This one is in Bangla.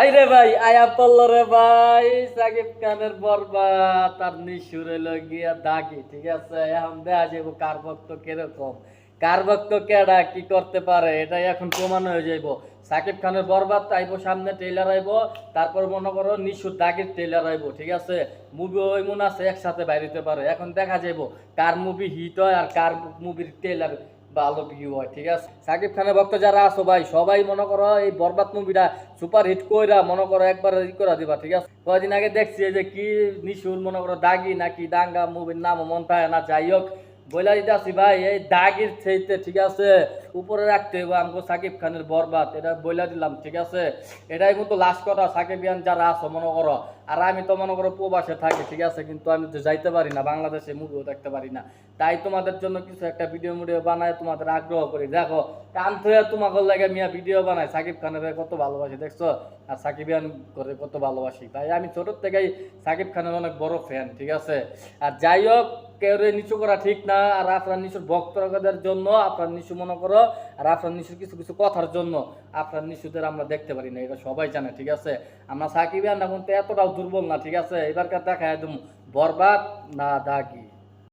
ভাই রে ভাই আয়া পড়ল রে ভাই সাকিব খানের বরবাদ তার নিশুরে গিয়া দাগি ঠিক আছে এখন দেখা যাবো কার ভক্ত কিরকম কার ভক্ত কেডা কি করতে পারে এটাই এখন প্রমাণ হয়ে যাইব। সাকিব খানের বরবাদ আইবো সামনে ট্রেলার আইবো, তারপর মনে করো নিশুর দাগির ট্রেলার আইবো ঠিক আছে। মুভি ওই মনে আছে একসাথে বাইরে পারে, এখন দেখা যাইব কার মুভি হিট হয় আর কার মুভির ট্রেলার ভালো ভিউ হয় ঠিক আছে। সাকিব খানের ভক্ত যারা আছো ভাই সবাই মনে করো এই বরবাদ মুভিটা সুপার হিট কইরা মনে করো একবার ই করে দিবা ঠিক আছে। কয়েকদিন আগে দেখছি যে কি নিশুর মনে করো দাগি নাকি দাঙ্গা মুভির নাম মন থাকে না, যাই হোক বইলা দিতে আসি ভাই এই দাগির চাইতে ঠিক আছে উপরে রাখতে হইব আমাকে সাকিব খানের বরবাদ, এটা বইলা দিলাম ঠিক আছে। এটাই কিন্তু লাস্ট কথা, সাকিবিয়ান যারা আছো মনে করো। আর আমি তো মনে করো প্রবাসে থাকি ঠিক আছে, কিন্তু আমি তো যাইতে পারি না বাংলাদেশে, মুভিও দেখতে পারি না। তাই তোমাদের জন্য কিছু একটা ভিডিও বানায় তোমাদের আগ্রহ করি। দেখো কান থয়ে তোমাকে লাগে মিয়া ভিডিও বানায়, সাকিব খানের কত ভালোবাসি দেখছো, আর সাকিবিয়ান করে কত ভালোবাসি। তাই আমি ছোট থেকেই সাকিব খানের অনেক বড় ফ্যান ঠিক আছে। আর যাই হোক কেউ নিচু করা ঠিক না, আর আপনার নিচুর ভক্তদের জন্য আপনার নিচু মনে করো, আর আপনার নিচুর কিছু কিছু কথার জন্য আপনার নিচুদের আমরা দেখতে পারি না, এটা সবাই জানে ঠিক আছে। আমরা সাকিবিয়ান না কিন্তু এতটাও দুর্বল না ঠিক আছে। এবারকার দেখা একদম বরবাদ না দাগি।